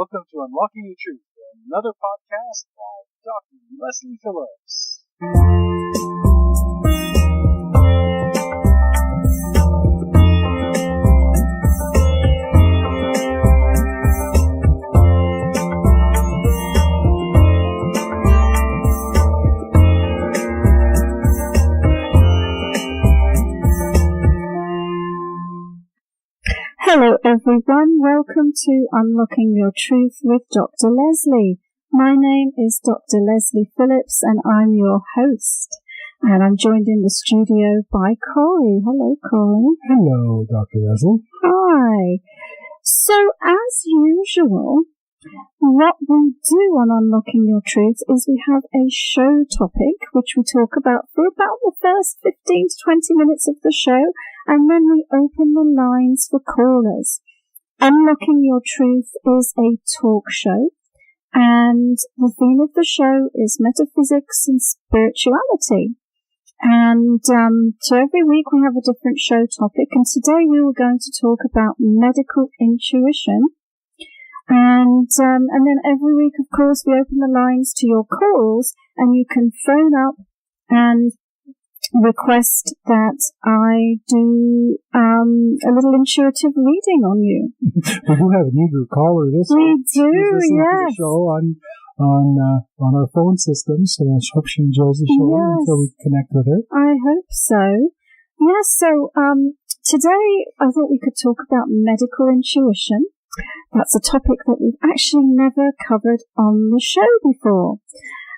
welcome to Unlocking Your Truth, another podcast by Dr. Leslie Phillips. Hello everyone, welcome to Unlocking Your Truth with Dr. Leslie. My name is Dr. Leslie Phillips and I'm your host. And I'm joined in the studio by Corey. Hello Corey. Hello Dr. Leslie. Hi. So as usual, what we do on Unlocking Your Truth is we have a show topic which we talk about for about the first 15 to 20 minutes of the show, and then we open the lines for callers. Unlocking Your Truth is a talk show, and the theme of the show is metaphysics and spirituality. And so every week we have a different show topic, and today we were going to talk about medical intuition. And then every week, of course, we open the lines to your calls, and you can phone up and request that I do a little intuitive reading on you. We do have an eager caller this week. We do, yes. The show on our phone system, so I hope she enjoys the show until we connect with her. I hope so. Yes, so today I thought we could talk about medical intuition. That's a topic that we've actually never covered on the show before.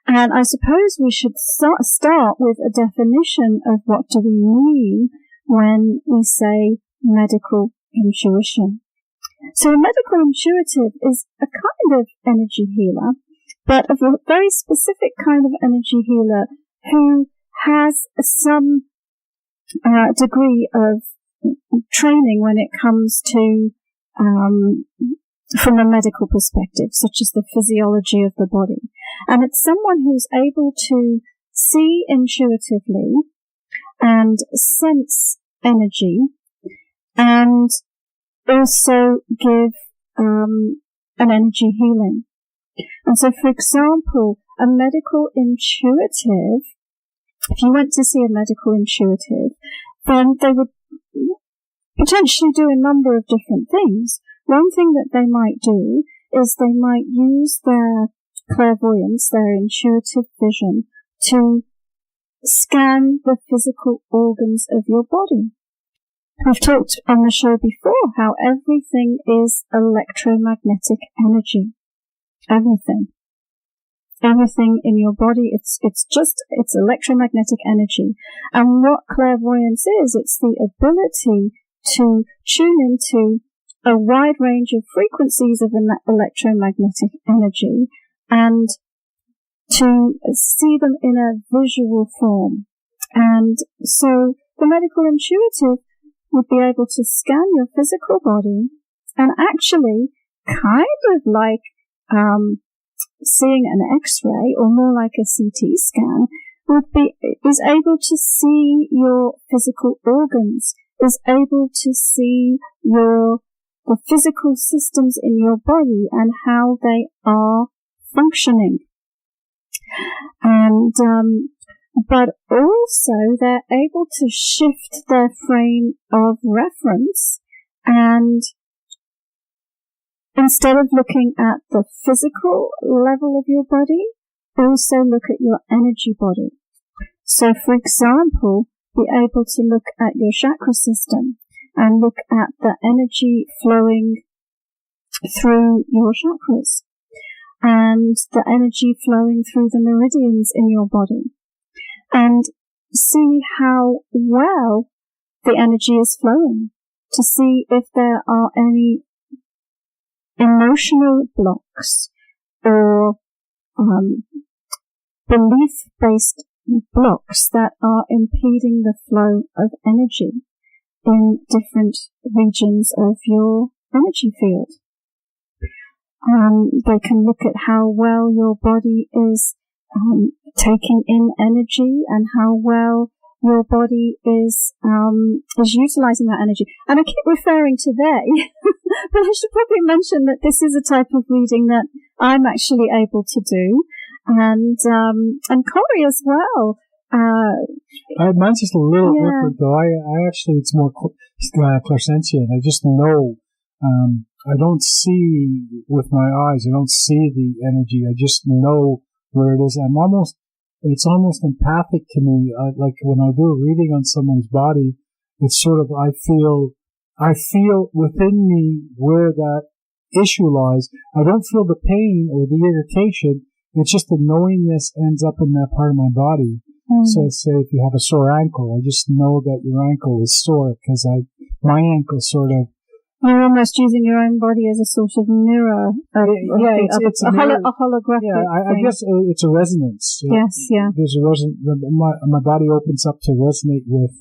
And I suppose we should start with a definition of what do we mean when we say medical intuition. So a medical intuitive is a kind of energy healer, but of a very specific kind of energy healer who has some degree of training when it comes to from a medical perspective, such as the physiology of the body. And it's someone who's able to see intuitively and sense energy and also give an energy healing. And so, for example, a medical intuitive, if you went to see a medical intuitive, then they would potentially do a number of different things. One thing that they might do is they might use their clairvoyance, their intuitive vision, to scan the physical organs of your body. We've talked on the show before how everything is electromagnetic energy. Everything. Everything in your body, it's electromagnetic energy. And what clairvoyance is, it's the ability to tune into a wide range of frequencies of electromagnetic energy and to see them in a visual form. And so the medical intuitive would be able to scan your physical body and actually kind of like seeing an X-ray or more like a CT scan is able to see your physical organs, is able to see the physical systems in your body and how they are functioning. And but also they're able to shift their frame of reference, and instead of looking at the physical level of your body, also look at your energy body. So for example, be able to look at your chakra system and look at the energy flowing through your chakras and the energy flowing through the meridians in your body, and see how well the energy is flowing, to see if there are any emotional blocks or belief-based blocks that are impeding the flow of energy in different regions of your energy field. They can look at how well your body is taking in energy and how well your body is utilizing that energy. And I keep referring to they But I should probably mention that this is a type of reading that I'm actually able to do, and Corey as well. Mine's just a little different, though. I actually, it's more clairsentient. I just know. I don't see with my eyes. I don't see the energy. I just know where it is. It's almost empathic to me. Like when I do a reading on someone's body, it's sort of, I feel within me where that issue lies. I don't feel the pain or the irritation. It's just the knowingness ends up in that part of my body. So say if you have a sore ankle, I just know that your ankle is sore because my ankle sort of. You're almost using your own body as a sort of mirror. It's a holographic. Yeah, I guess it's a resonance. Yes, yeah. There's a resonance. My body opens up to resonate with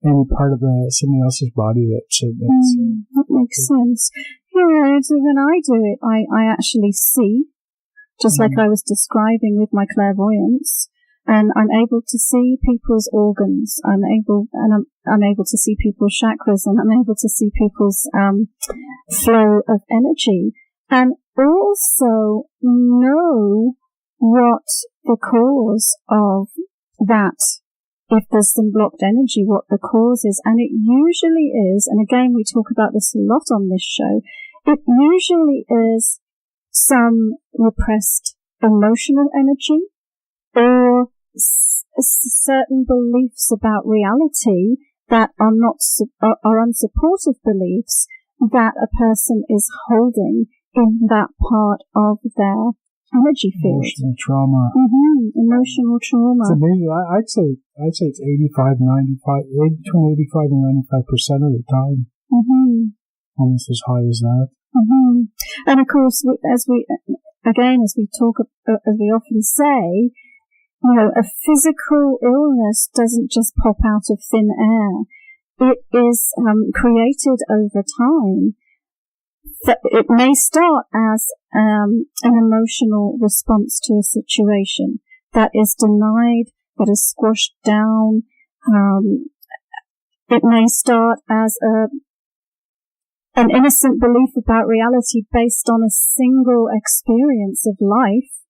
any part of somebody else's body that makes sense. Yeah, so when I do it, I actually see, just like I was describing with my clairvoyance. And I'm able to see people's organs. I'm able to see people's chakras, and I'm able to see people's flow of energy, and also know what the cause of that. If there's some blocked energy, what the cause is, and it usually is. And again, we talk about this a lot on this show. It usually is some repressed emotional energy, or certain beliefs about reality that are unsupportive beliefs that a person is holding in that part of their energy field. Emotional trauma. Emotional trauma. It's amazing. I'd say it's 85, 95, between 85 and 95% of the time. Almost as high as that. And of course, as we often say, a physical illness doesn't just pop out of thin air. It is created over time. It may start as an emotional response to a situation that is denied, that is squashed down. It may start as an innocent belief about reality based on a single experience of life,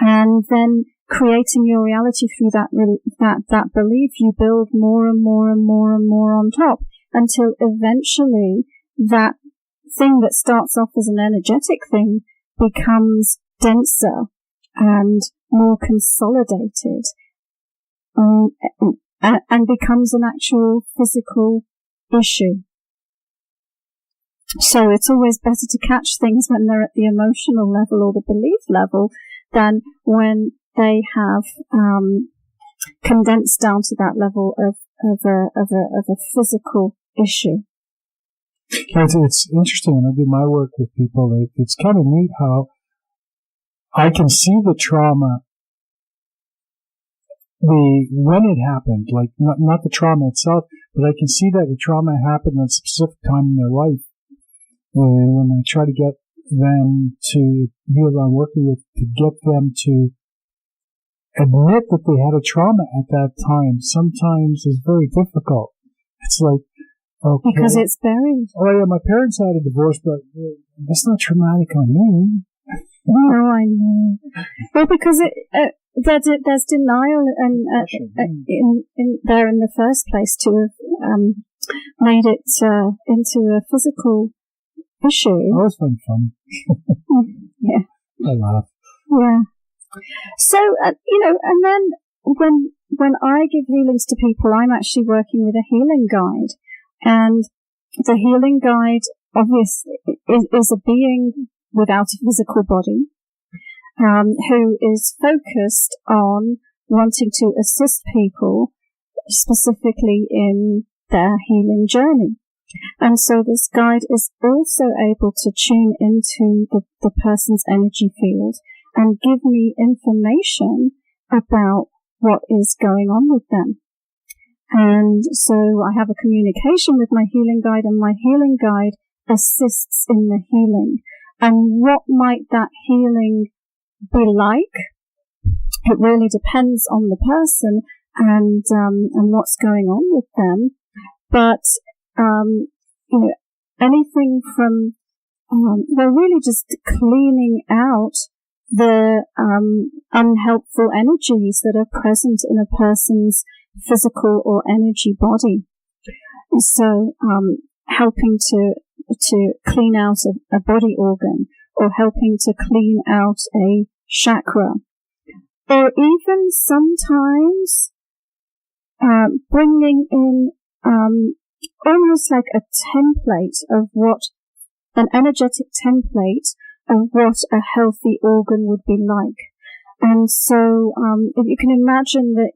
and then creating your reality through that belief, you build more and more and more and more on top, until eventually that thing that starts off as an energetic thing becomes denser and more consolidated, and becomes an actual physical issue. So it's always better to catch things when they're at the emotional level or the belief level than when they have condensed down to that level of a physical issue. It's interesting when I do my work with people. It's kind of neat how I can see the trauma, when it happened, like not the trauma itself, but I can see that the trauma happened at a specific time in their life. And when I try to get them to, who I'm working with, to get them to admit that they had a trauma at that time, sometimes is very difficult. It's like, okay. Because it's buried. Oh yeah, my parents had a divorce, but that's not traumatic on me. No, I know. Well, because there's denial in there in the first place to have made it into a physical issue. That was fun. Yeah. I laugh. Yeah. So, and then when I give healings to people, I'm actually working with a healing guide. And the healing guide, obviously, is a being without a physical body, who is focused on wanting to assist people specifically in their healing journey. And so this guide is also able to tune into the person's energy field and give me information about what is going on with them. And so I have a communication with my healing guide, and my healing guide assists in the healing. And what might that healing be like? It really depends on the person and what's going on with them. But anything from we're really just cleaning out the unhelpful energies that are present in a person's physical or energy body. So helping to clean out a body organ, or helping to clean out a chakra, or even sometimes bringing in almost like a template of what, an energetic template of what a healthy organ would be like. And so, if you can imagine that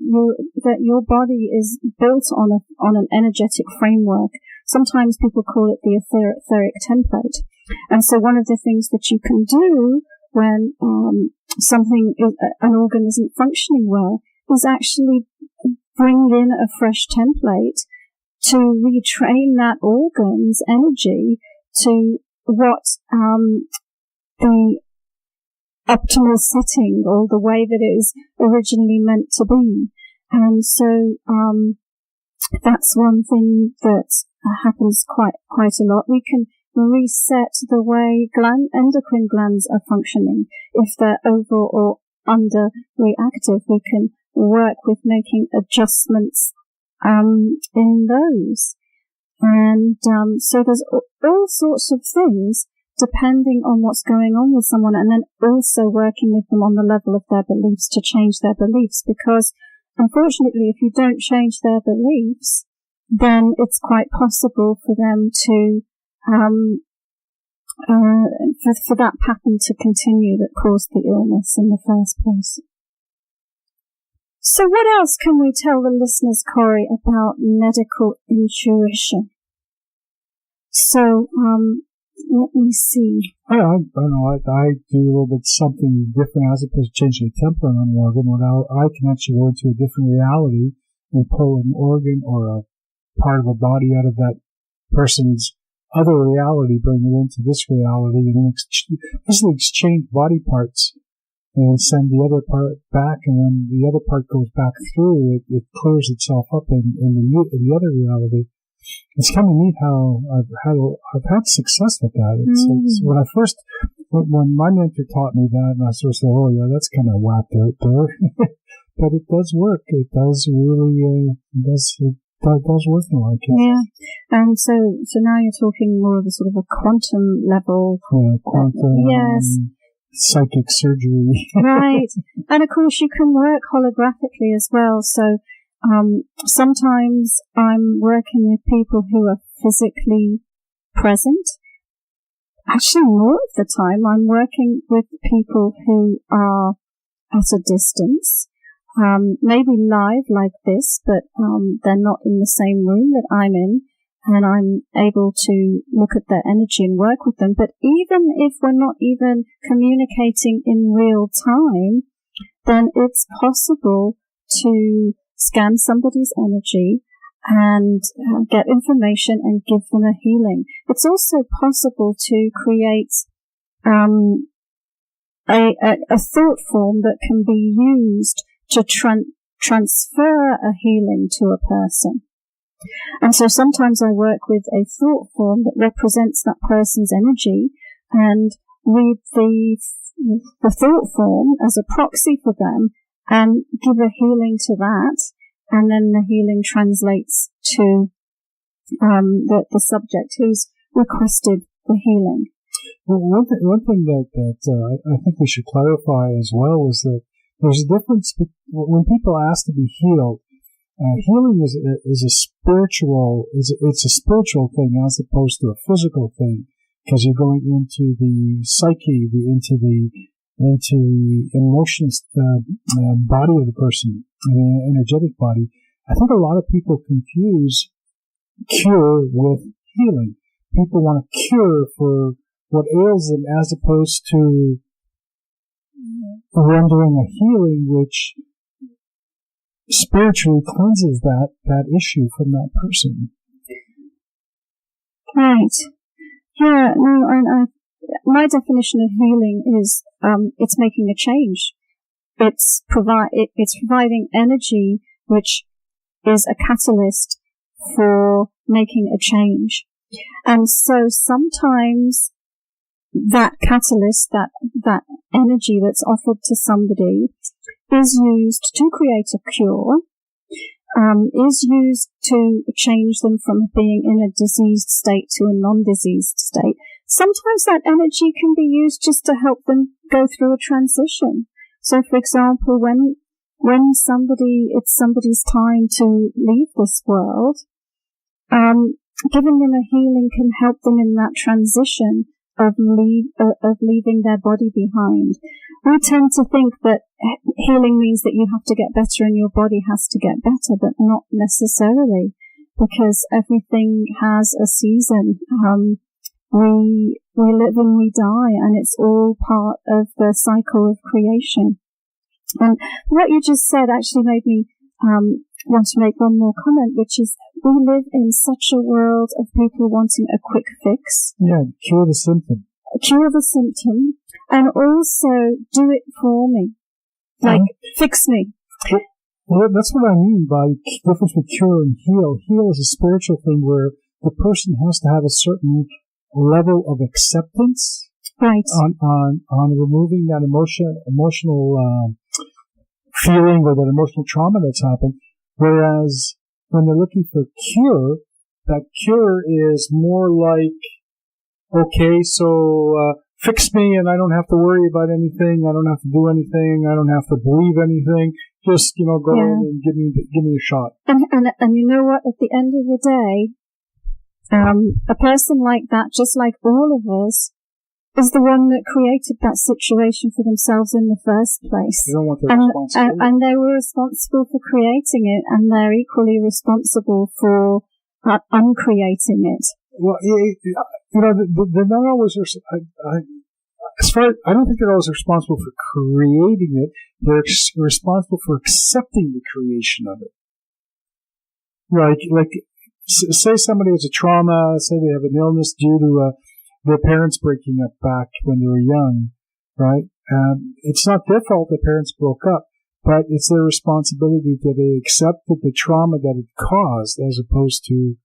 your body is built on an energetic framework. Sometimes people call it the etheric template. And so one of the things that you can do when, an organ isn't functioning well, is actually bring in a fresh template to retrain that organ's energy to what, the optimal setting, or the way that it is originally meant to be. And so that's one thing that happens quite a lot. We can reset the way endocrine glands are functioning. If they're over or under reactive, we can work with making adjustments in those. And so there's all sorts of things depending on what's going on with someone, and then also working with them on the level of their beliefs to change their beliefs, because unfortunately if you don't change their beliefs, then it's quite possible for them to for that pattern to continue that caused the illness in the first place. So what else can we tell the listeners, Corey, about medical intuition? So let me see. I don't know. I do a little bit something different as opposed to changing a template on an organ. I can actually go into a different reality and pull an organ or a part of a body out of that person's other reality, bring it into this reality, and then basically exchange body parts and send the other part back, and when the other part goes back through, it clears itself up in the other reality. It's kind of neat how I've had success with that. It's when my mentor taught me that, and I sort of said, oh yeah, that's kind of whacked out there. But it does work. It does really, does work in a lot of cases. Yeah. And so now you're talking more of a sort of a quantum level. Yeah, quantum. Yes. Psychic surgery. Right. And of course you can work holographically as well. So, sometimes I'm working with people who are physically present. Actually, more of the time I'm working with people who are at a distance. Maybe live like this, but, they're not in the same room that I'm in. And I'm able to look at their energy and work with them. But even if we're not even communicating in real time, then it's possible to scan somebody's energy and get information and give them a healing. It's also possible to create a thought form that can be used to transfer a healing to a person. And so sometimes I work with a thought form that represents that person's energy and read the thought form as a proxy for them and give a healing to that, and then the healing translates to the subject who's requested the healing. Well, one thing that I think we should clarify as well is that there's a difference when people ask to be healed. Healing is a spiritual thing as opposed to a physical thing, because you're going into the psyche, into the emotions, body of the person, the energetic body. I think a lot of people confuse cure with healing. People want a cure for what ails them as opposed to rendering a healing which spiritually cleanses that issue from that person. Right. Yeah, no, and my definition of healing is, it's making a change. It's providing energy which is a catalyst for making a change. And so sometimes that catalyst, that energy that's offered to somebody is used to create a cure, is used to change them from being in a diseased state to a non-diseased state. Sometimes that energy can be used just to help them go through a transition. So, for example, when it's somebody's time to leave this world, giving them a healing can help them in that transition of leaving their body behind. We tend to think that healing means that you have to get better and your body has to get better, but not necessarily, because everything has a season. We live and we die, and it's all part of the cycle of creation. And what you just said actually made me want to make one more comment, which is we live in such a world of people wanting a quick fix. Yeah, cure the symptom. Cure the symptom, and also do it for me. Like, fix me. Well, that's what I mean by the difference between cure and heal. Heal is a spiritual thing where the person has to have a certain level of acceptance, right, on removing that emotional feeling or that emotional trauma that's happened. Whereas when they're looking for cure, that cure is more like, okay, so fix me and I don't have to worry about anything. I don't have to do anything. I don't have to believe anything. Just, go in and give me a shot. And you know what? At the end of the day, a person like that, just like all of us, is the one that created that situation for themselves in the first place. They don't want their responsibility. And they were responsible for creating it, and they're equally responsible for uncreating it. Well, they're not always. I don't think they're always responsible for creating it. They're responsible for accepting the creation of it. Like, say somebody has a trauma. Say they have an illness due to their parents breaking up back when they were young, right? It's not their fault their parents broke up, but it's their responsibility that they accepted the trauma that it caused as opposed to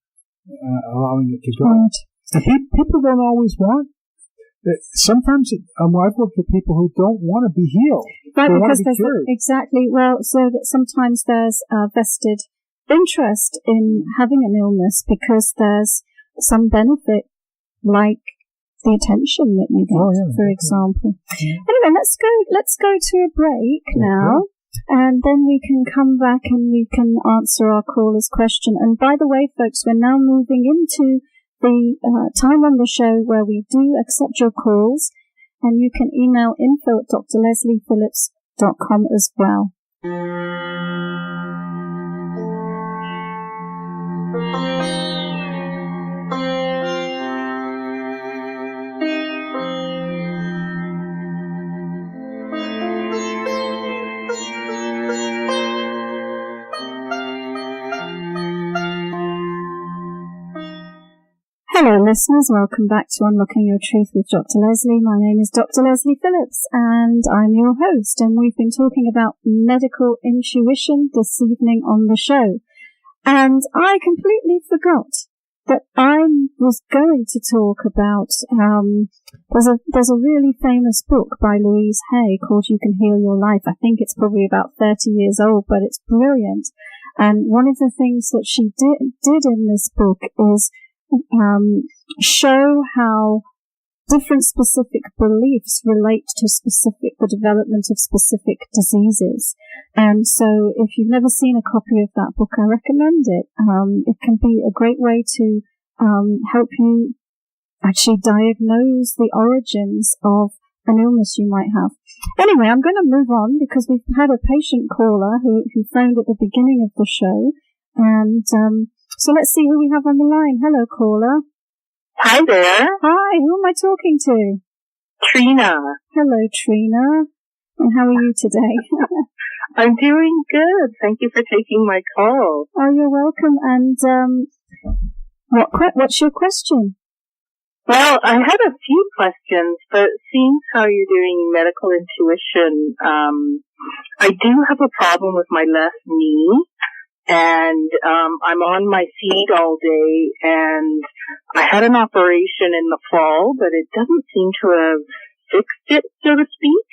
allowing it to go. Right. And people don't always want. Sometimes I've worked with people who don't want to be healed. Right, they because want to be cured. Exactly. Well, so that sometimes there's a vested interest in having an illness because there's some benefit, like the attention that you get, for example. Yeah. Anyway, let's go to a break now, and then we can come back and we can answer our caller's question. And by the way, folks, we're now moving into the time on the show where we do accept your calls, and you can email info@drlesliephillips.com as well. Hello listeners, welcome back to Unlocking Your Truth with Dr. Leslie. My name is Dr. Leslie Phillips and I'm your host, and we've been talking about medical intuition this evening on the show. And I completely forgot that I was going to talk about, there's a really famous book by Louise Hay called You Can Heal Your Life. I think it's probably about 30 years old, but it's brilliant. And one of the things that she did in this book is show how different specific beliefs relate to the development of specific diseases. And so if you've never seen a copy of that book, I recommend it. It can be a great way to help you actually diagnose the origins of an illness you might have. Anyway, I'm going to move on because we've had a patient caller who phoned at the beginning of the show, and so let's see who we have on the line. Hello, caller. Hi there. Hi, who am I talking to? Trina. Hello, Trina. And how are you today? I'm doing good. Thank you for taking my call. Oh, you're welcome. And what's your question? Well, I had a few questions, but seeing how you're doing medical intuition, I do have a problem with my left knee. And I'm on my feet all day, and I had an operation in the fall, but it doesn't seem to have fixed it, so to speak.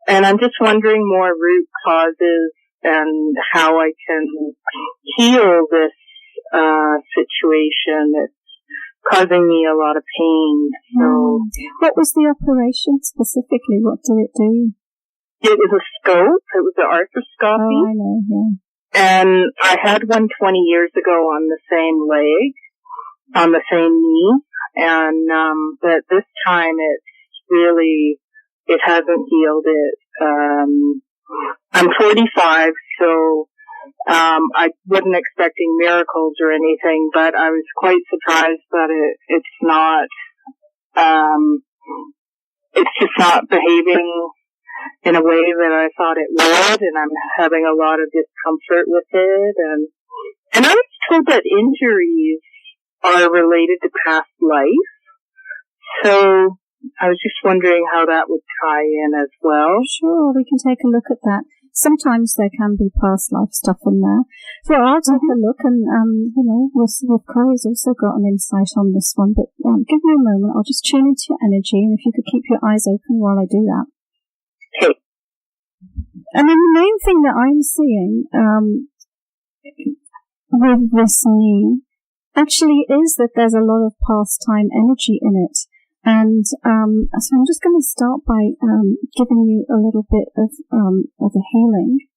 And I'm just wondering more root causes and how I can heal this situation. It's causing me a lot of pain. So, what was the operation specifically? What did it do? It was a scope. It was an arthroscopy. Oh, I know, yeah. And I had one 20 years ago on the same leg, on the same knee. And, but this time it hasn't healed it. I'm 45, so, I wasn't expecting miracles or anything, but I was quite surprised that it's not, it's just not behaving in a way that I thought it would, and I'm having a lot of discomfort with it, and I was told that injuries are related to past life, so I was just wondering how that would tie in as well. Sure, we can take a look at that. Sometimes there can be past life stuff in there. So I'll take a look, and Corey's also got an insight on this one, but give me a moment. I'll just tune into your energy, and if you could keep your eyes open while I do that. Okay. And then the main thing that I'm seeing with this knee actually is that there's a lot of past time energy in it. And so I'm just going to start by giving you a little bit of a healing.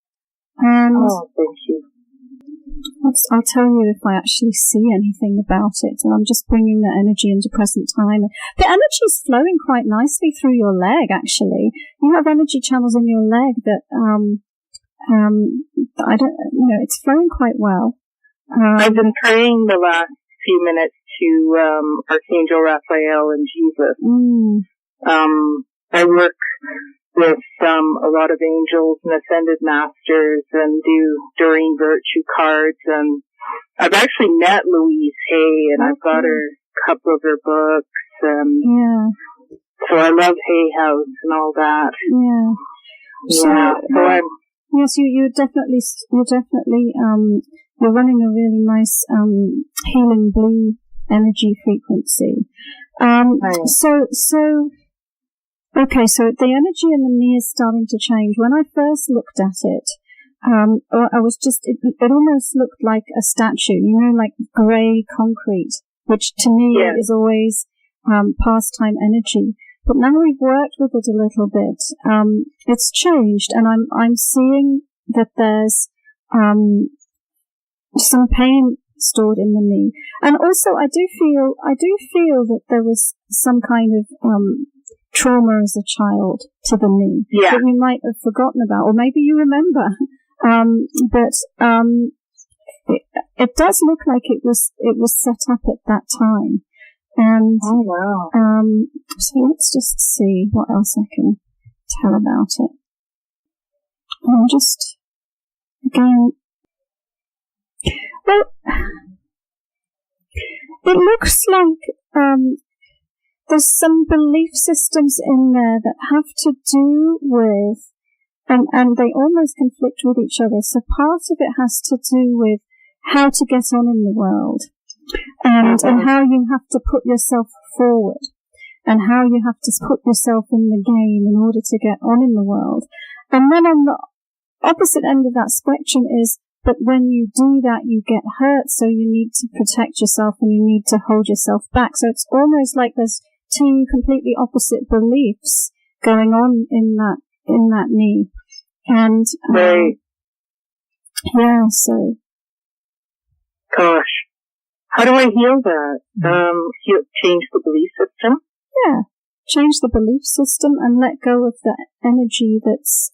And thank you. I'll tell you if I actually see anything about it. And I'm just bringing the energy into present time. The energy is flowing quite nicely through your leg, actually. You have energy channels in your leg that it's flowing quite well. I've been praying the last few minutes to Archangel Raphael and Jesus. I work with a lot of angels and ascended masters and do Doreen Virtue cards, and I've actually met Louise Hay, and I've got a couple of her books, and so I love Hay House and all that. Yes, you're definitely you're running a really nice healing blue energy frequency. So the energy in the knee is starting to change. When I first looked at it, I was it almost looked like a statue, like grey concrete, which to me is always past time energy. But now we've worked with it a little bit, it's changed, and I'm seeing that there's some pain stored in the knee. And also I do feel that there was some kind of trauma as a child to the knee that you might have forgotten about, or maybe you remember. It does look like it was set up at that time. And so let's just see what else I can tell about it. And just again, well, it looks like there's some belief systems in there that have to do with, and they almost conflict with each other. So part of it has to do with how to get on in the world, and how you have to put yourself forward, and how you have to put yourself in the game in order to get on in the world. And then on the opposite end of that spectrum is, but when you do that, you get hurt, so you need to protect yourself and you need to hold yourself back. So it's almost like there's two completely opposite beliefs going on in that knee. And so gosh, how do I heal that? Change the belief system? Yeah, change the belief system and let go of the energy that's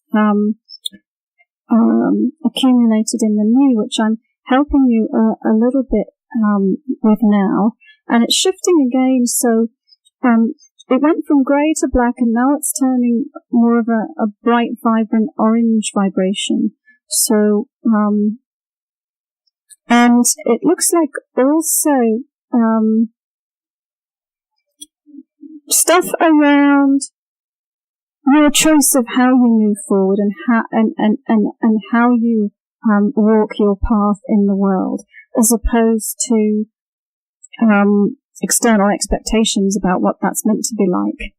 accumulated in the knee, which I'm helping you a little bit with now, and it's shifting again. So it went from grey to black, and now it's turning more of a bright, vibrant orange vibration. So and it looks like also stuff around your choice of how you move forward and how you walk your path in the world, as opposed to external expectations about what that's meant to be like.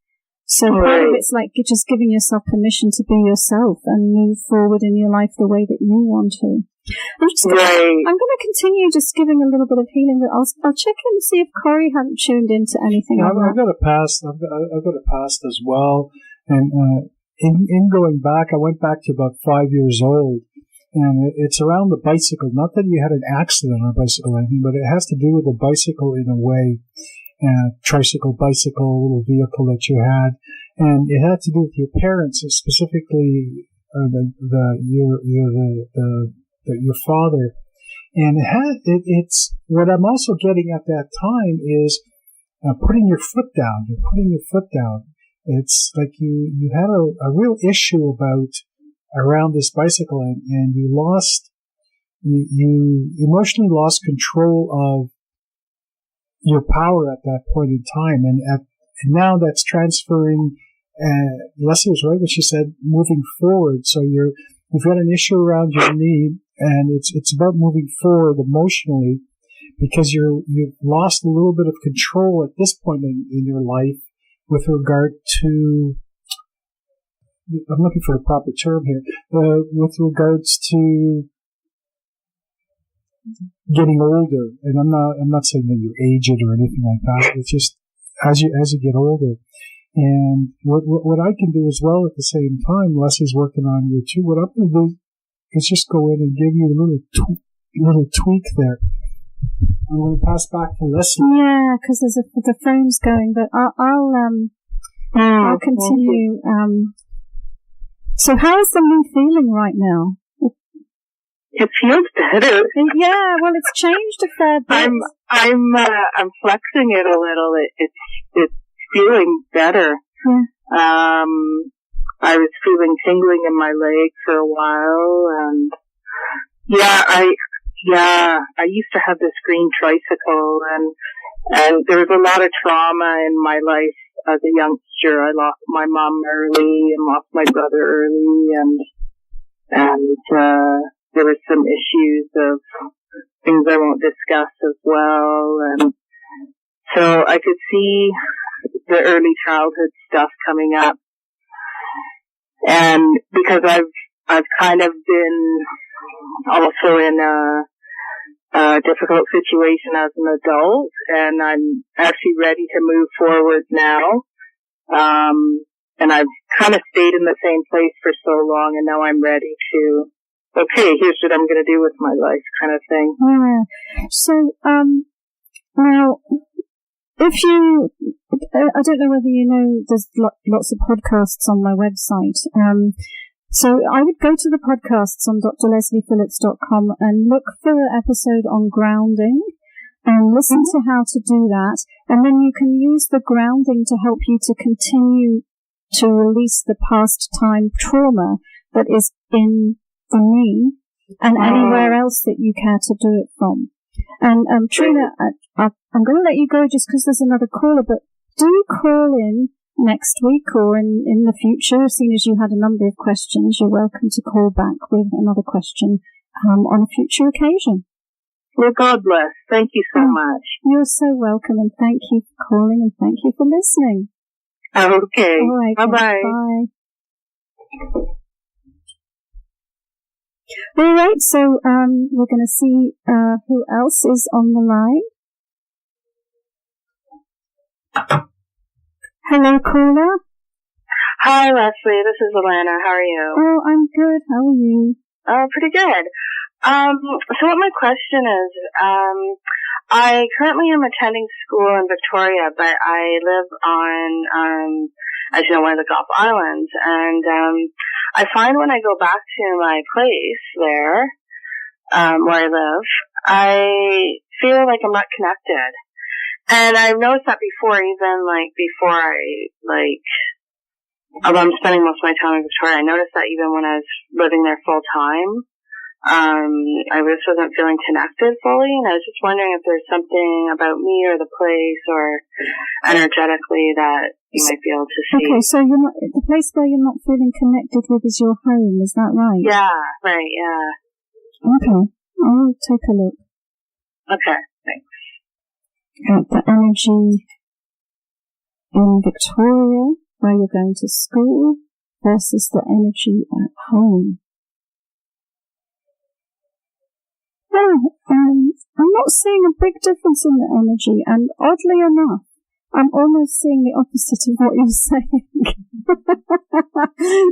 So part of it's like just giving yourself permission to be yourself and move forward in your life the way that you want to. I'm going to continue just giving a little bit of healing, but I'll check in and see if Corey hadn't tuned into anything. I've got a past. I've got a past as well. And in going back, I went back to about 5 years old, and it's around the bicycle. Not that you had an accident on a bicycle or anything, but it has to do with the bicycle in a way. Tricycle, bicycle, little vehicle that you had, and it had to do with your parents, specifically your father. And it's what I'm also getting at that time is putting your foot down. You're putting your foot down. It's like you had a real issue around this bicycle, and you emotionally lost control of your power at that point in time, and now that's transferring. Leslie was right when she said moving forward. So you've got an issue around your knee, and it's about moving forward emotionally, because you've lost a little bit of control at this point in your life with regard to. I'm looking for a proper term here. With regards to getting older, and I'm not saying that you're aged or anything like that. It's just as you get older, and what I can do as well at the same time. Leslie's working on you too. What I'm going to do is just go in and give you a little tweak there. I'm going to pass back to Leslie. Yeah, because the phone's going, but I'll continue. So how is the knee feeling right now? It feels better. Yeah, well, it's changed a fair bit. I'm flexing it a little. It's feeling better. Yeah. I was feeling tingling in my leg for a while, and I used to have this green tricycle, and there was a lot of trauma in my life as a youngster. I lost my mom early and lost my brother early, and there were some issues of things I won't discuss as well, and so I could see the early childhood stuff coming up. And because I've kind of been also in a difficult situation as an adult, and I'm actually ready to move forward now. And I've kind of stayed in the same place for so long, and now I'm ready to, okay, here's what I'm going to do with my life, kind of thing. Yeah. So, now, if you, I don't know whether you know, there's lots of podcasts on my website. So I would go to the podcasts on drlesliephillips.com and look for an episode on grounding and listen to how to do that. And then you can use the grounding to help you to continue to release the past time trauma that is in the knee and anywhere else that you care to do it from. And Trina, I'm going to let you go just because there's another caller, but do call in next week or in the future. Seeing as you had a number of questions, you're welcome to call back with another question on a future occasion. Well, God bless. Thank you so much. You're so welcome, and thank you for calling, and thank you for listening. Okay. All right. Bye-bye. Bye. All right, so we're going to see who else is on the line. Hello, caller. Hi, Leslie. This is Alana. How are you? Oh, I'm good. How are you? Pretty good. So what my question is, I currently am attending school in Victoria, but I live on, as you know, one of the Gulf Islands, and I find when I go back to my place there, where I live, I feel like I'm not connected. And I've noticed that before, even I'm spending most of my time in Victoria. I noticed that even when I was living there full time, I just wasn't feeling connected fully, and I was just wondering if there's something about me or the place or energetically that you might be able to see. Okay, so you're not, the place where you're not feeling connected with is your home, is that right? Yeah, right, yeah. Okay, I'll take a look. Okay, thanks. at the energy in Victoria, where you're going to school, versus the energy at home. Well, I'm not seeing a big difference in the energy, and oddly enough, I'm almost seeing the opposite of what you're saying.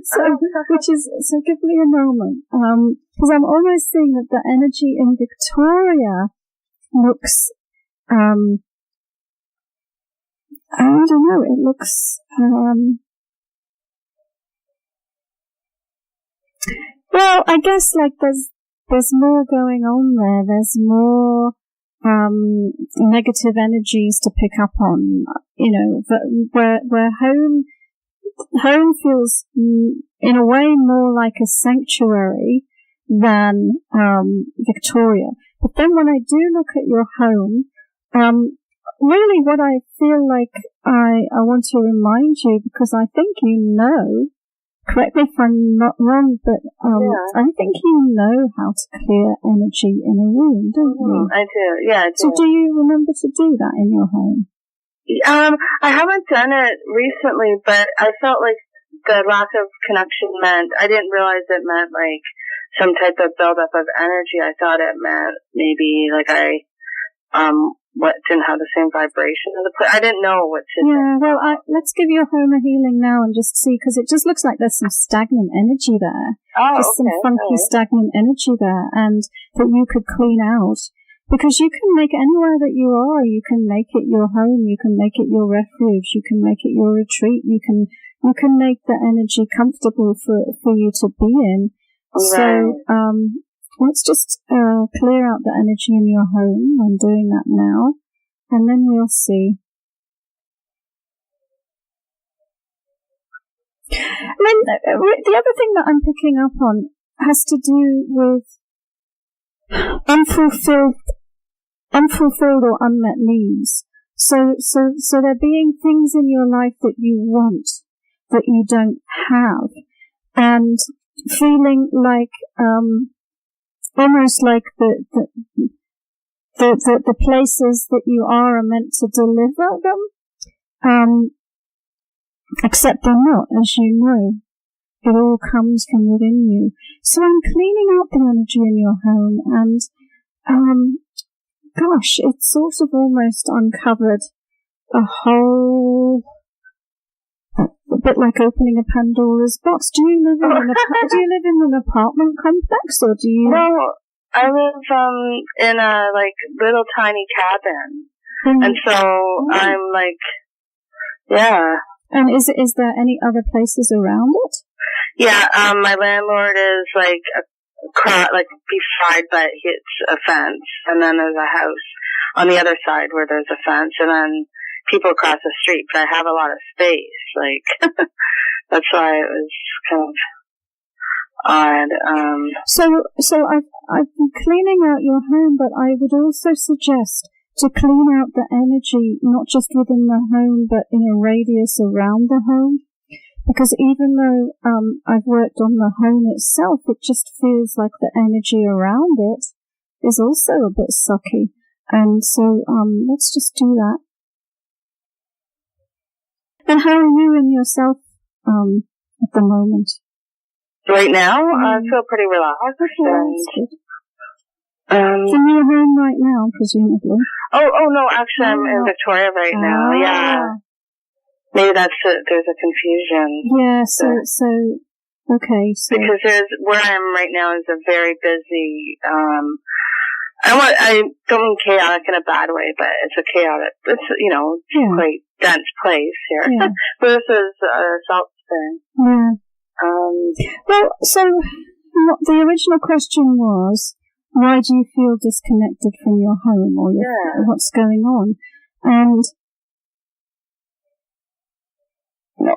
So give me a moment, because I'm almost seeing that the energy in Victoria looks, I don't know, it looks, well, I guess like there's more going on there. There's more negative energies to pick up on. You know, where home feels in a way more like a sanctuary than Victoria. But then when I do look at your home, really what I feel like I want to remind you, because I think you know. Correct me if I'm not wrong, but I think you know how to clear energy in a room, don't you? I do, yeah, I do. So do you remember to do that in your home? I haven't done it recently, but I felt like the lack of connection meant, I didn't realize it meant like some type of buildup of energy. I thought it meant maybe like I didn't have the same vibration as the place. I didn't know what to do. Yeah, well, let's give your home a healing now and just see, because it just looks like there's some stagnant energy there. Just some funky stagnant energy there, and that you could clean out. Because you can make anywhere that you are, you can make it your home, you can make it your refuge, you can make it your retreat, you can make the energy comfortable for you to be in. Right. So, let's just clear out the energy in your home. I'm doing that now, and then we'll see. I mean, the other thing that I'm picking up on has to do with unfulfilled or unmet needs. So there being things in your life that you want that you don't have, and feeling like almost like the places that you are meant to deliver them, except they're not, as you know. It all comes from within you. So I'm cleaning out the energy in your home, and gosh, it's sort of almost uncovered a whole, a bit like opening a Pandora's box. Do you live in an apartment complex, or do you? No, I live in a like little tiny cabin, and so I'm like, yeah. And is there any other places around it? Yeah, my landlord is like beside, but it's a fence, and then there's a house on the other side where there's a fence, and then people across the street. But I have a lot of space, like that's why it was kind of odd. So I've been cleaning out your home, but I would also suggest to clean out the energy, not just within the home, but in a radius around the home. Because even though I've worked on the home itself, it just feels like the energy around it is also a bit sucky. And so let's just do that. And how are you in yourself at the moment? Right now, I feel pretty relaxed. Okay, that's good. In your home right now, presumably. Oh no, actually I'm in Victoria right now, yeah. Maybe there's a confusion. Yeah, so, okay, so. Because where I am right now is a very busy, I don't mean chaotic in a bad way, but it's a chaotic, quite dense place here. Yeah. But this is Salt Spring. Yeah. Well, so, the original question was, why do you feel disconnected from your home, or what's going on? And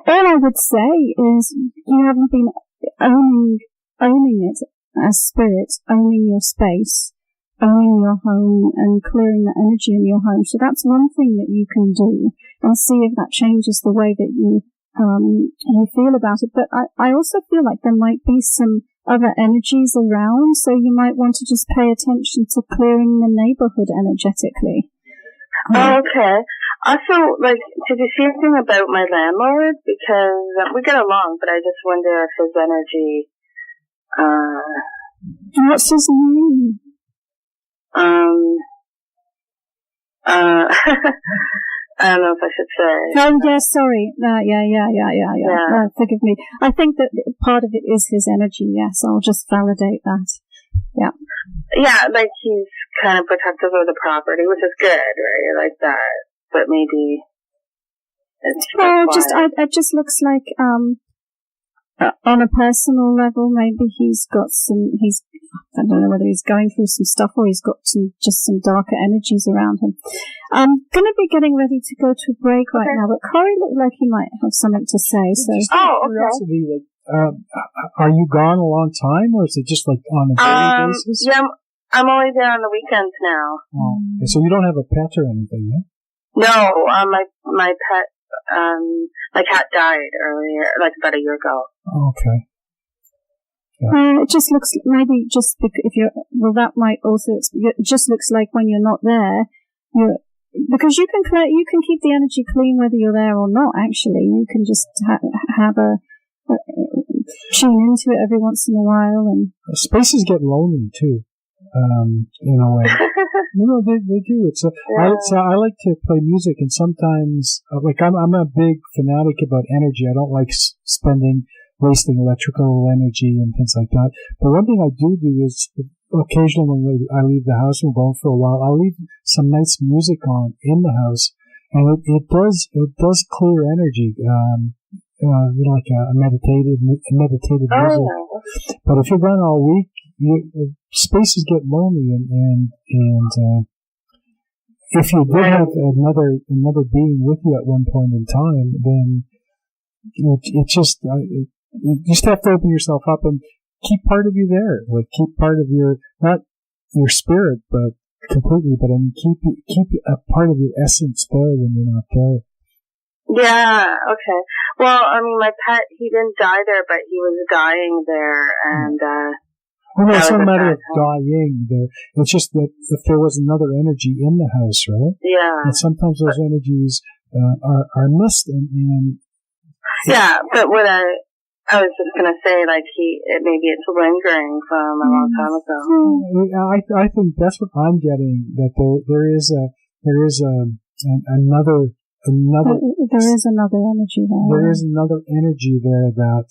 all I would say is you haven't been owning it as spirit, owning your space, owning your home, and clearing the energy in your home. So that's one thing that you can do, and see if that changes the way that you feel about it. But I also feel like there might be some other energies around, so you might want to just pay attention to clearing the neighborhood energetically. Oh, okay. Also, like, did you see anything about my landlord? Because we get along, but I just wonder if his energy, What's his name? I don't know if I should say. Oh, yeah, sorry. Yeah. Forgive me. I think that part of it is his energy, yes. I'll just validate that. Yeah. Yeah, like he's kind of protective of the property, which is good, right? I like that. But maybe it's it just looks like, on a personal level, maybe I don't know whether he's going through some stuff or he's got some darker energies around him. I'm going to be getting ready to go to a break right now, but Corey looked like he might have something to say. So, curiosity, like, are you gone a long time, or is it just like on a daily basis? Yeah, I'm only there on the weekends now. Oh, okay. So you don't have a pet or anything, huh? No, my pet, my cat died earlier, like about a year ago. Okay. Yeah. It just looks maybe just that might also. It just looks like when you're not there, because you can keep the energy clean whether you're there or not. Actually, you can just have a tune into it every once in a while, and spaces get lonely too. In a way. They do. I like to play music, and sometimes, like, I'm a big fanatic about energy. I don't like wasting electrical energy and things like that. But one thing I do is, occasionally when I leave the house and go for a while, I'll leave some nice music on in the house, and it does clear energy. Like a meditative music. But if you're gone all week, spaces get lonely, and if you did have another being with you at one point in time, then you just have to open yourself up and keep part of you there, like keep part of not your spirit, but completely, but I mean keep a part of your essence there when you're not there. Yeah, okay. Well, I mean, my pet, he didn't die there, but he was dying there, and, well, no, it's not a matter of dying there. It's just that if there was another energy in the house, right? Yeah. And sometimes those energies, are missed, and yeah, but what I was just gonna say, like, maybe it's lingering from a long time ago. I think that's what I'm getting, that there is another there is another energy there. There is another energy there that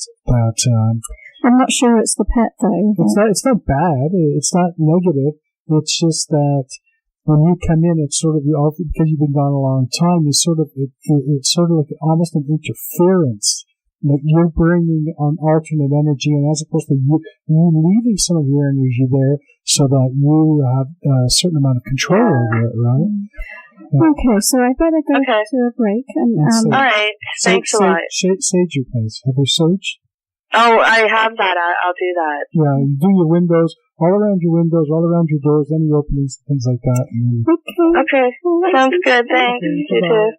I'm not sure it's the pet though. It's not bad. It's not negative. It's just that when you come in, it's sort of because you've been gone a long time. It's sort of like almost an interference. Like you're bringing on alternate energy, and as opposed to you leaving some of your energy there, so that you have a certain amount of control over it, right? Okay, so I better go to a break. All right, thanks a lot. Sage your place. Have you sage? Oh, I have that. I'll do that. Yeah, you do your windows, all around your windows, all around your doors, any openings, things like that. Okay, sounds good. Thanks. You too.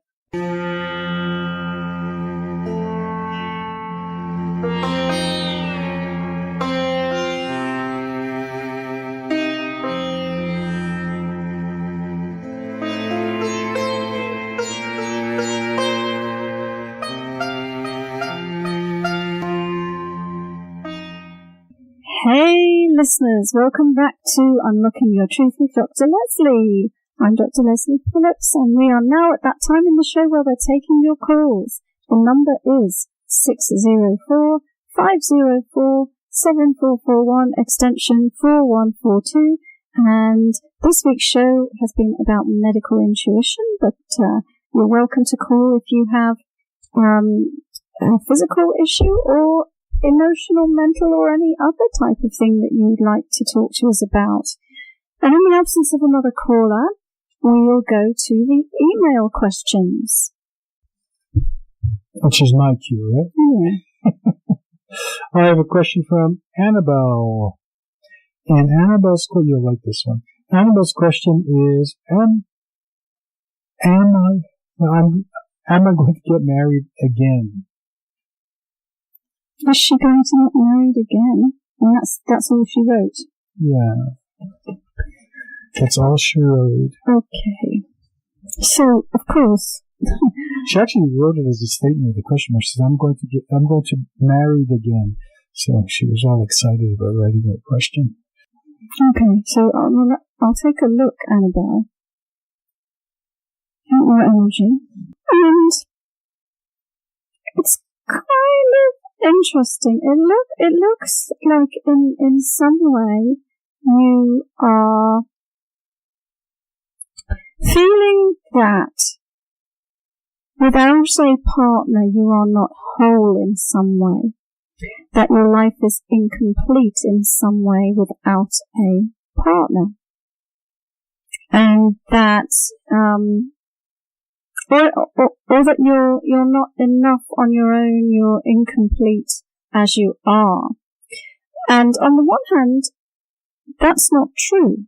Hey listeners, welcome back to Unlocking Your Truth with Dr. Leslie. I'm Dr. Leslie Phillips, and we are now at that time in the show where we're taking your calls. The number is 604-504-7441, extension 4142, and this week's show has been about medical intuition, but you're welcome to call if you have a physical issue or emotional, mental, or any other type of thing that you would like to talk to us about. And in the absence of another caller, we'll go to the email questions. Which is my cue, right? Yeah. I have a question from Annabelle. And Annabelle's question, you'll like this one. Annabelle's question is, am I going to get married again? Is she going to get married again? And that's all she wrote? Yeah. That's all she wrote. Okay. So, of course, she actually wrote it as a statement of the question mark. She says, I'm going to marry again. So she was all excited about writing that question. Okay, so I'll take a look, Annabelle, at your energy, and it's kind of interesting. It looks like in some way you are feeling that without a partner you are not whole in some way, that your life is incomplete in some way without a partner, and that or that you're not enough on your own, you're incomplete as you are. And on the one hand, that's not true,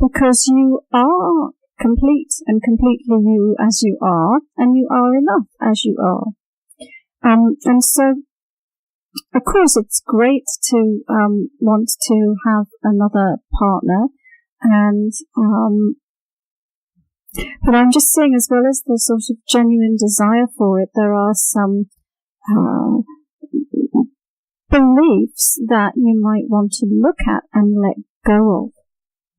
because you are complete and completely you as you are, and you are enough as you are. And so, of course, it's great to want to have another partner, and but I'm just saying, as well as the sort of genuine desire for it, there are some beliefs that you might want to look at and let go of.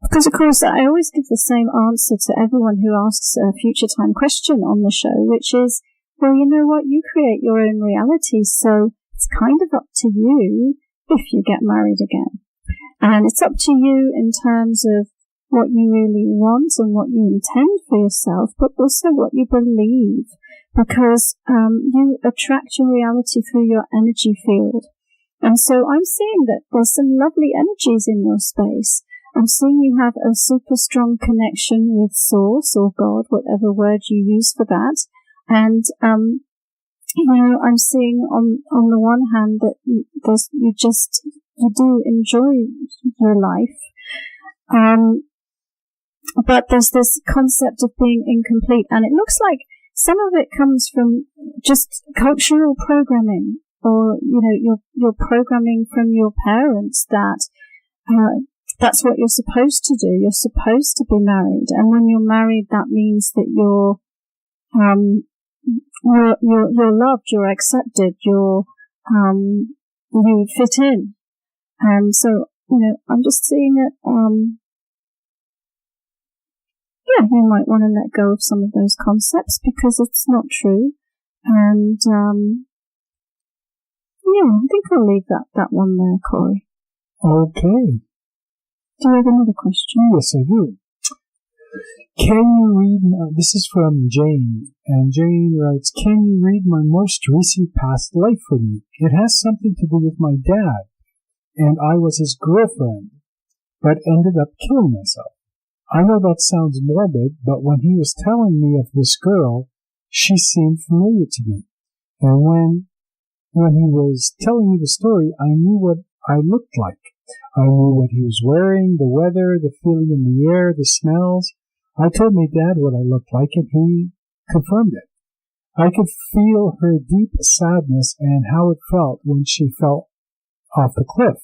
Because, of course, I always give the same answer to everyone who asks a future time question on the show, which is, well, you know what, you create your own reality, so it's kind of up to you if you get married again. And it's up to you in terms of what you really want and what you intend for yourself, but also what you believe, because you attract your reality through your energy field. And so I'm seeing that there's some lovely energies in your space. I'm seeing you have a super strong connection with Source or God, whatever word you use for that. And I'm seeing on the one hand that you do enjoy your life. But there's this concept of being incomplete, and it looks like some of it comes from just cultural programming, or, your programming from your parents that, that's what you're supposed to do. You're supposed to be married. And when you're married, that means that you're loved, you're accepted, you fit in. And so, I'm just seeing it, you might want to let go of some of those concepts because it's not true. And, I think I'll leave that one there, Corey. Okay. Do you have another question? Yes, I do. Can you read, this is from Jane, and Jane writes, can you read my most recent past life for me? It has something to do with my dad, and I was his girlfriend, but ended up killing myself. I know that sounds morbid, but when he was telling me of this girl, she seemed familiar to me. And when he was telling me the story, I knew what I looked like. I knew what he was wearing, the weather, the feeling in the air, the smells. I told my dad what I looked like, and he confirmed it. I could feel her deep sadness and how it felt when she fell off the cliff.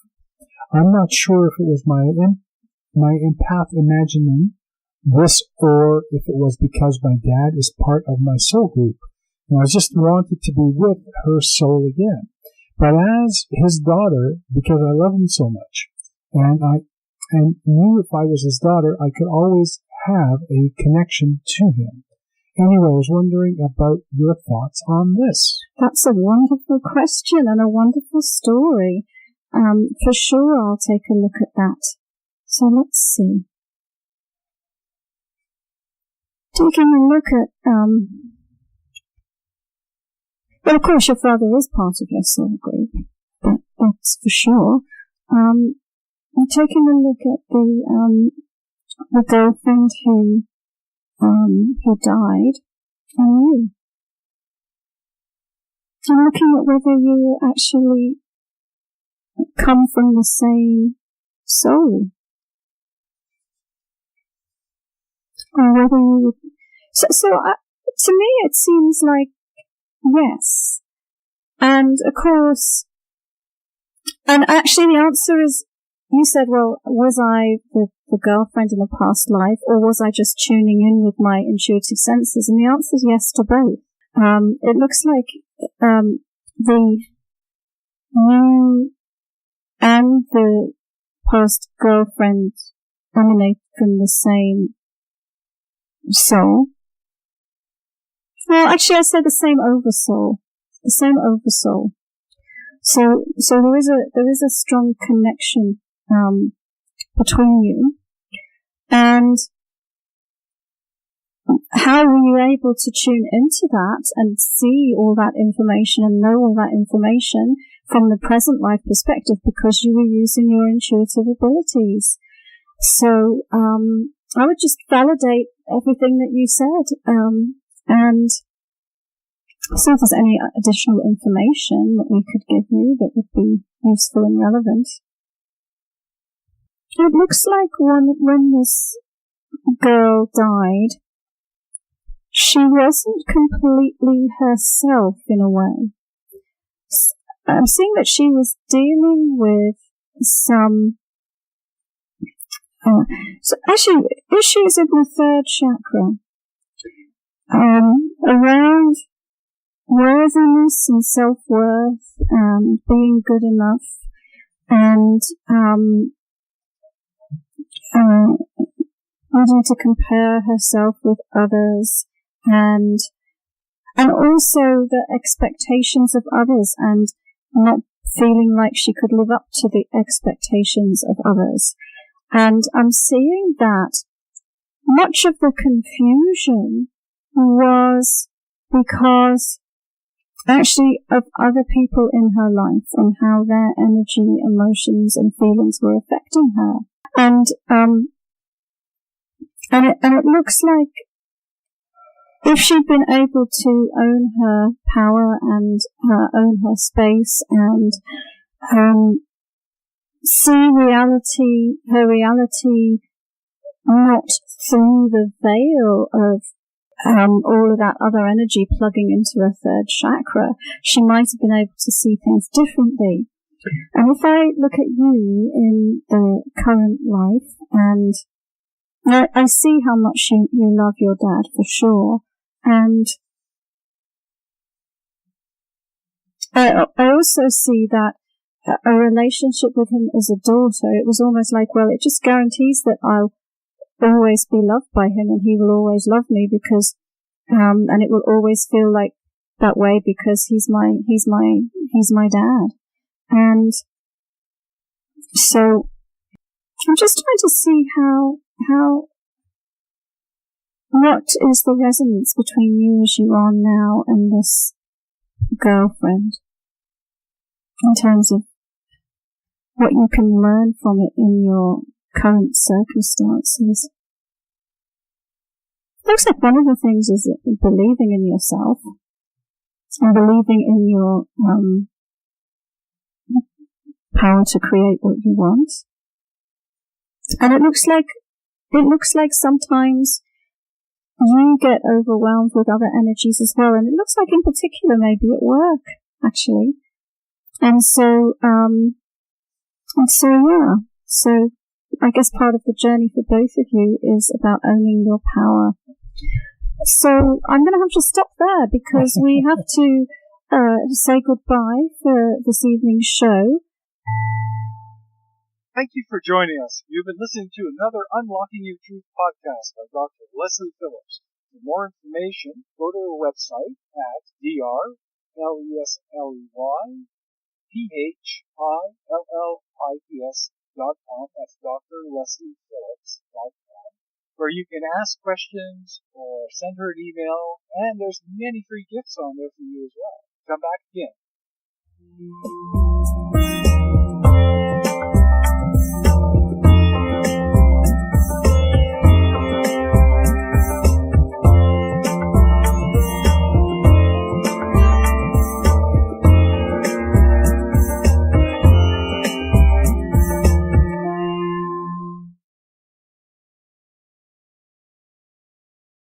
I'm not sure if it was my empath imagining this, or if it was because my dad is part of my soul group, and I just wanted to be with her soul again. But as his daughter, because I love him so much, and knew if I was his daughter, I could always have a connection to him. Anyway, I was wondering about your thoughts on this. That's a wonderful question and a wonderful story. For sure, I'll take a look at that. So let's see. Taking a look at, well, of course, your father is part of your soul group. That's for sure. I'm taking a look at the girlfriend who died, and you. I'm looking at whether you actually come from the same soul. Or whether you would. So to me it seems like yes. And of course, and actually the answer is, you said, well, was I the the girlfriend in a past life, or was I just tuning in with my intuitive senses? And the answer is yes to both. It looks like the you and the past girlfriend emanate from the same soul. Well, actually, I say the same oversoul. The same oversoul. So there is a strong connection between you. And how were you able to tune into that and see all that information and know all that information from the present life perspective? Because you were using your intuitive abilities. So I would just validate everything that you said, and see if there's any additional information that we could give you that would be useful and relevant. It looks like when this girl died, she wasn't completely herself in a way. I'm seeing that she was dealing with some issues of the third chakra, around worthiness and self-worth and being good enough, and needing to compare herself with others, and also the expectations of others, and not feeling like she could live up to the expectations of others. And I'm seeing that much of the confusion was because actually of other people in her life and how their energy, emotions and feelings were affecting her. And it looks like if she'd been able to own her power and own her space and see her reality not through the veil of all of that other energy plugging into her third chakra, she might have been able to see things differently. And if I look at you in the current life, and I see how much you love your dad for sure, and I also see that a relationship with him as a daughter, it was almost like, well, it just guarantees that I'll always be loved by him and he will always love me because, and it will always feel like that way because he's my dad. And so I'm just trying to see what is the resonance between you as you are now and this girlfriend in terms of what you can learn from it in your current circumstances. Looks like one of the things is believing in yourself and believing in your power to create what you want. And it looks like sometimes you get overwhelmed with other energies as well, and it looks like in particular maybe at work actually. And so I guess part of the journey for both of you is about owning your power. So I'm going to have to stop there because we have to say goodbye for this evening's show. Thank you for joining us. You've been listening to another Unlocking Your Truth podcast by Dr. Leslie Phillips. For more information, go to our website at drlesleyphillips.com. That's drlesleyphillips.com, where you can ask questions or send her an email, and there's many free gifts on there for you as well. Come back again.